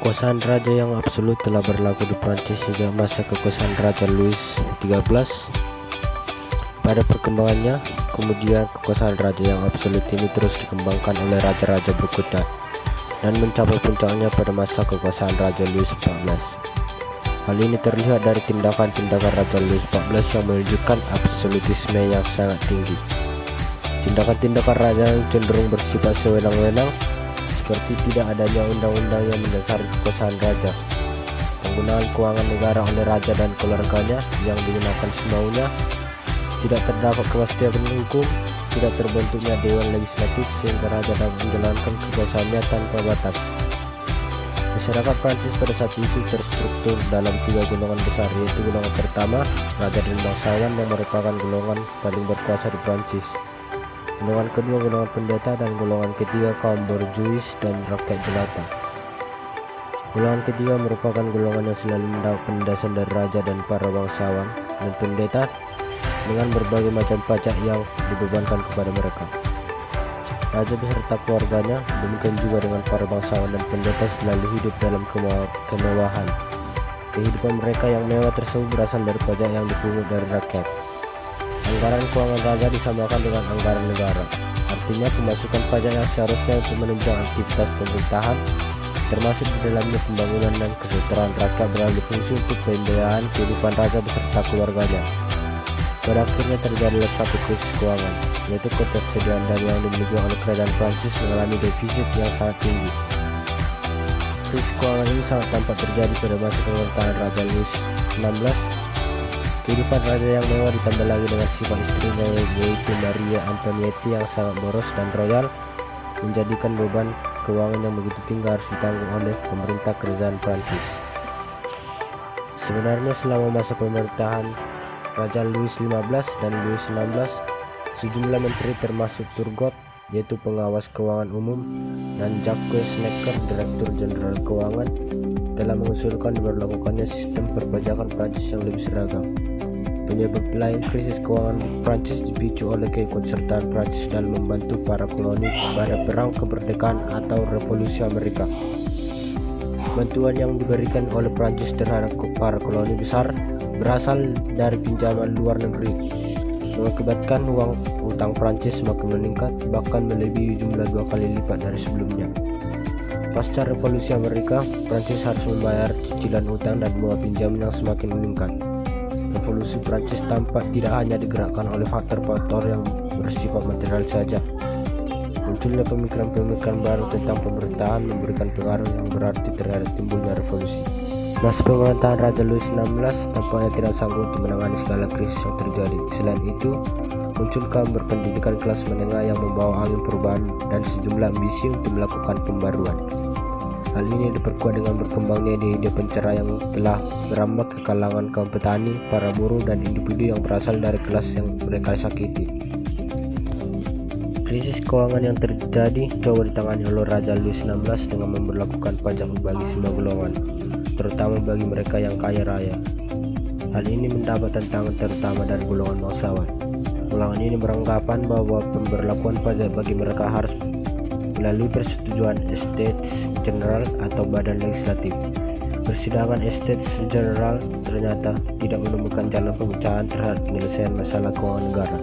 Kekuasaan raja yang absolut telah berlaku di Prancis sejak masa kekuasaan Raja Louis XIII. Pada perkembangannya, kemudian kekuasaan raja yang absolut ini terus dikembangkan oleh raja-raja berikutnya dan mencapai puncaknya pada masa kekuasaan Raja Louis XIV. Hal ini terlihat dari tindakan-tindakan Raja Louis XIV yang menunjukkan absolutisme yang sangat tinggi. Tindakan-tindakan raja yang cenderung bersifat sewenang-wenang, seperti tidak adanya undang-undang yang mendasari kekuasaan raja, penggunaan keuangan negara oleh raja dan keluarganya yang digunakan semaunya, tidak terdapat kepastian hukum, tidak terbentuknya dewan legislatif sehingga raja dapat menjalankan kekuasaannya tanpa batas. Masyarakat Prancis pada saat itu terstruktur dalam 3 golongan besar, yaitu golongan pertama, raja dan bangsawan yang merupakan golongan paling berkuasa di Prancis. Golongan kedua golongan pendeta, dan golongan ketiga kaum borjuis dan rakyat jelata. Golongan ketiga merupakan golongan yang selalu mendapat penindasan dari raja dan para bangsawan dan pendeta dengan berbagai macam pajak yang dibebankan kepada mereka. Raja beserta keluarganya, demikian juga dengan para bangsawan dan pendeta, selalu hidup dalam kemewahan. Kehidupan mereka yang mewah tersebut berasal dari pajak yang dipungut dari rakyat. Anggaran keuangan raja disamakan dengan anggaran negara, artinya pemasukan pajak yang seharusnya untuk menunjang aktivitas pemerintahan, termasuk di dalamnya pembangunan dan kesejahteraan rakyat, beralih fungsi untuk pembiayaan kehidupan raja beserta keluarganya. Pada akhirnya terjadilah satu krisis keuangan, yaitu ketersediaan dana yang dimiliki oleh kerajaan Prancis mengalami defisit yang sangat tinggi. Krisis keuangan ini sangat tampak terjadi pada masa pemerintahan Raja Louis XVI. Kehidupan raja yang mewah ditambah lagi dengan sifat istrinya, yaitu Maria Antoinette yang sangat boros dan royal, menjadikan beban keuangan yang begitu tinggi harus ditanggung oleh pemerintah kerajaan Prancis. Sebenarnya selama masa pemerintahan Raja Louis XV dan Louis XVI, sejumlah menteri termasuk Turgot, yaitu pengawas keuangan umum, dan Jacques Necker, direktur jenderal keuangan, telah mengusulkan diberlakukannya sistem perpajakan Prancis yang lebih seragam. Penyebab lain krisis keuangan Prancis dipicu oleh keikutsertaan Prancis dalam membantu para koloni pada perang kemerdekaan atau revolusi Amerika. Bantuan yang diberikan oleh Prancis terhadap para koloni besar berasal dari pinjaman luar negeri, mengakibatkan uang utang Prancis semakin meningkat, bahkan melebihi jumlah 2 kali lipat dari sebelumnya. Pasca revolusi Amerika, Prancis harus membayar cicilan utang dan bunga pinjaman yang semakin meningkat. Revolusi Prancis tampak tidak hanya digerakkan oleh faktor-faktor yang bersifat material saja. Munculnya pemikiran-pemikiran baru tentang pemerintahan memberikan pengaruh yang berarti terhadap timbulnya revolusi. Masa pemerintahan Raja Louis XVI tampaknya tidak sanggup untuk menangani segala krisis yang terjadi. Selain itu, muncul kaum berpendidikan kelas menengah yang membawa angin perubahan dan sejumlah ambisi untuk melakukan pembaruan. Hal ini diperkuat dengan berkembangnya ide-ide pencerah yang telah merambah ke kalangan kaum petani, para buruh, dan individu yang berasal dari kelas yang mereka sakiti. Krisis keuangan yang terjadi coba ditangani oleh Raja Louis XVI dengan memberlakukan pajak bagi semua golongan, terutama bagi mereka yang kaya raya. Hal ini mendapat tantangan terutama dari golongan bangsawan. Golongan ini beranggapan bahwa pemberlakuan pajak bagi mereka harus melalui persetujuan Estates General atau badan legislatif. Persidangan Estates General ternyata tidak menemukan jalan pemecahan terhadap penyelesaian masalah keuangan negara.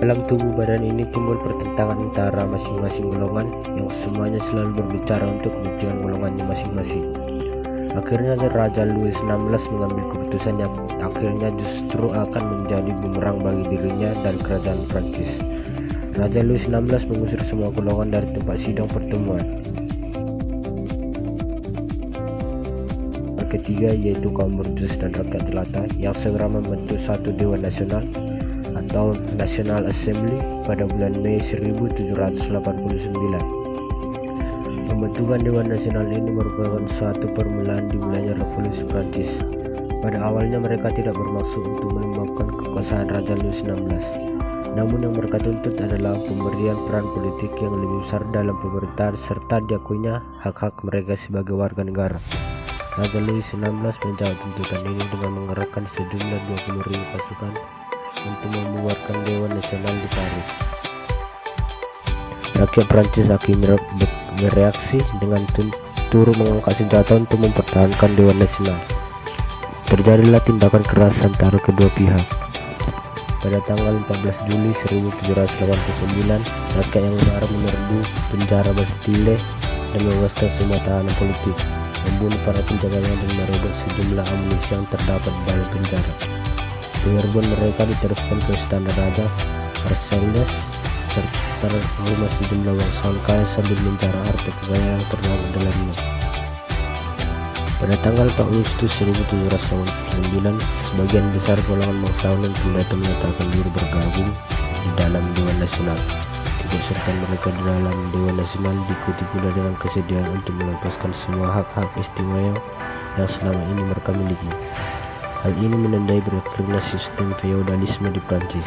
Dalam tubuh badan ini timbul pertentangan antara masing-masing golongan yang semuanya selalu berbicara untuk kepentingan golongannya masing-masing. Akhirnya Raja Louis XVI mengambil keputusan yang akhirnya justru akan menjadi bumerang bagi dirinya dan kerajaan Prancis. Raja Louis XVI mengusir semua golongan dari tempat sidang pertemuan. Ketiga yaitu kaum borjuis dan rakyat jelata yang segera membentuk satu Dewan Nasional atau National Assembly pada bulan Mei 1789. Pembentukan Dewan Nasional ini merupakan suatu permulaan dimulainya revolusi Prancis. Pada awalnya mereka tidak bermaksud untuk melemahkan kekuasaan Raja Louis XVI. Namun yang mereka tuntut adalah pemberian peran politik yang lebih besar dalam pemerintahan serta diakuinya hak-hak mereka sebagai warga negara. Raja Louis XVI menjawab tuntutan ini dengan mengerahkan sejumlah 20.000 pasukan untuk membubarkan Dewan Nasional di Paris. Rakyat Prancis akhirnya bereaksi dengan turut mengangkat senjata untuk mempertahankan Dewan Nasional. Terjadilah tindakan keras antara kedua pihak. Pada tanggal 14 Juli 1789, rakyat yang marah menyerbu penjara Bastille dan membebaskan semua tahanan politik, membunuh para penjaganya dan merebut sejumlah amunisi yang terdapat di dalam penjara. Penyerbuan mereka diteruskan ke Istana Raja Versailles serta rumah sejumlah bangsawan kaya sambil menjara harta kekayaan yang terdapat dalamnya. Pada tanggal 4 Agustus 1789, sebagian besar golongan bangsawan dan pendeta menyatakan diri bergabung di dalam Dewan Nasional. Keikutsertaan mereka di dalam Dewan Nasional diikuti pula dengan kesediaan untuk melepaskan semua hak-hak istimewa yang selama ini mereka miliki. Hal ini menandai berakhirnya sistem feodalisme di Prancis.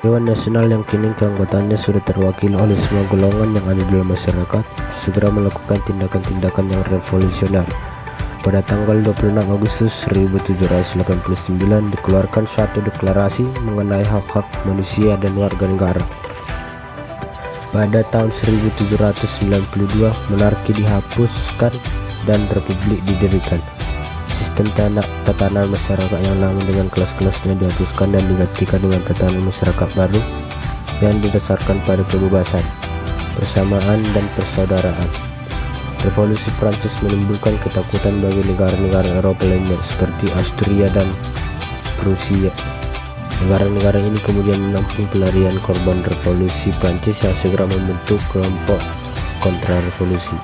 Dewan Nasional yang kini keanggotaannya sudah terwakili oleh semua golongan yang ada dalam masyarakat segera melakukan tindakan-tindakan yang revolusioner. Pada tanggal 26 Agustus 1789 dikeluarkan suatu deklarasi mengenai hak-hak manusia dan warga negara. Pada tahun 1792 monarki dihapuskan dan republik didirikan. Sistem tatanan masyarakat yang lama dengan kelas-kelasnya dihapuskan dan digantikan dengan tatanan masyarakat baru yang didasarkan pada kebebasan, persamaan dan persaudaraan. Revolusi Prancis menimbulkan ketakutan bagi negara-negara Eropa lainnya seperti Austria dan Prusia. Negara-negara ini kemudian menampung pelarian korban revolusi Prancis yang segera membentuk kelompok kontrarevolusi.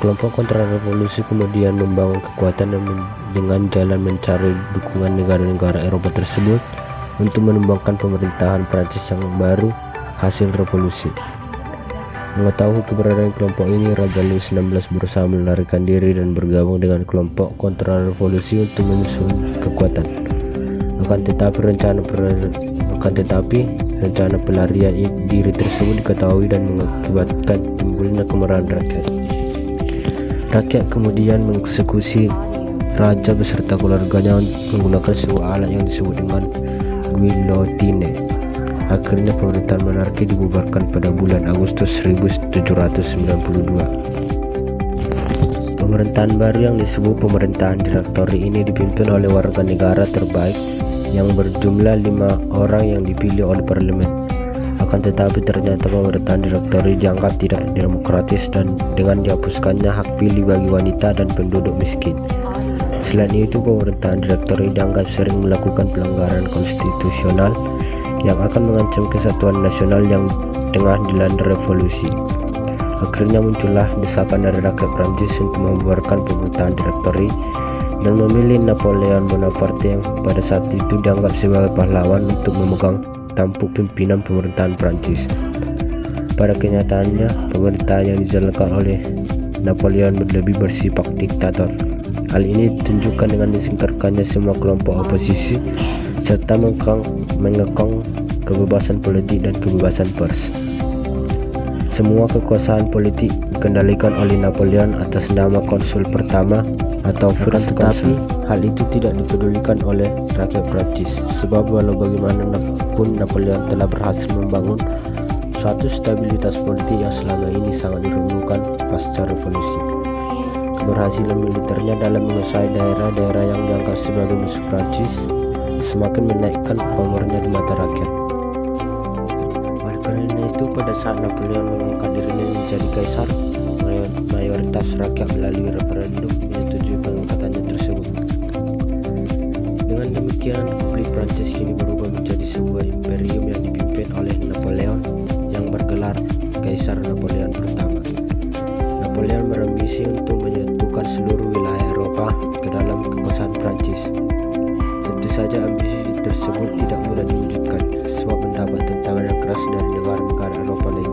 Kelompok kontrarevolusi kemudian membangun kekuatan dengan jalan mencari dukungan negara-negara Eropa tersebut untuk menumbangkan pemerintahan Prancis yang baru hasil revolusi. Mengetahui keberadaan kelompok ini, Raja Louis XVI berusaha melarikan diri dan bergabung dengan kelompok kontrarevolusi untuk menyusun kekuatan. Akan tetapi rencana pelarian diri tersebut diketahui dan mengakibatkan timbulnya kemarahan rakyat. Rakyat kemudian mengeksekusi raja beserta keluarganya menggunakan sebuah alat yang disebut dengan guillotine. Akhirnya pemerintahan monarki dibubarkan pada bulan Agustus 1792. Pemerintahan baru yang disebut pemerintahan direktori ini dipimpin oleh warga negara terbaik yang berjumlah 5 orang yang dipilih oleh parlemen. Akan tetapi ternyata pemerintahan direktori dianggap tidak demokratis dan dengan dihapuskannya hak pilih bagi wanita dan penduduk miskin. Selain itu, pemerintahan direktori dianggap sering melakukan pelanggaran konstitusional yang akan mengancam kesatuan nasional yang tengah dilanda revolusi. Akhirnya muncullah desakan dari rakyat Prancis untuk membubarkan pemerintahan direktori dan memilih Napoleon Bonaparte yang pada saat itu dianggap sebagai pahlawan untuk memegang tampuk pimpinan pemerintahan Prancis. Pada kenyataannya, pemerintahan yang dijalankan oleh Napoleon lebih bersifat diktator. Hal ini ditunjukkan dengan disingkirkannya semua kelompok oposisi serta mengekang kebebasan politik dan kebebasan pers. Semua kekuasaan politik dikendalikan oleh Napoleon atas nama konsul pertama atau first consul. Hal itu tidak dipedulikan oleh rakyat Prancis, sebab walau bagaimanapun Napoleon telah berhasil membangun suatu stabilitas politik yang selama ini sangat dirindukan pasca revolusi. Keberhasilan militernya dalam menguasai daerah-daerah yang dianggap sebagai musuh Prancis semakin menaikkan pamornya di mata rakyat. Oleh karena itu, pada saat Napoleon mengangkat dirinya menjadi kaisar, mayoritas rakyat melalui referendum menyetujui pengangkatannya tersebut. Dengan demikian, Republik Prancis kini berubah menjadi sebuah imperium yang dipimpin oleh Napoleon yang bergelar Kaisar Napoleon pertama. Napoleon berambisi untuk menyatukan seluruh wilayah Eropa ke dalam kekuasaan Prancis. Tentu saja ambisi tersebut tidak mudah diwujudkan sebab mendapat tentangan yang keras dari negara-negara Eropa lain.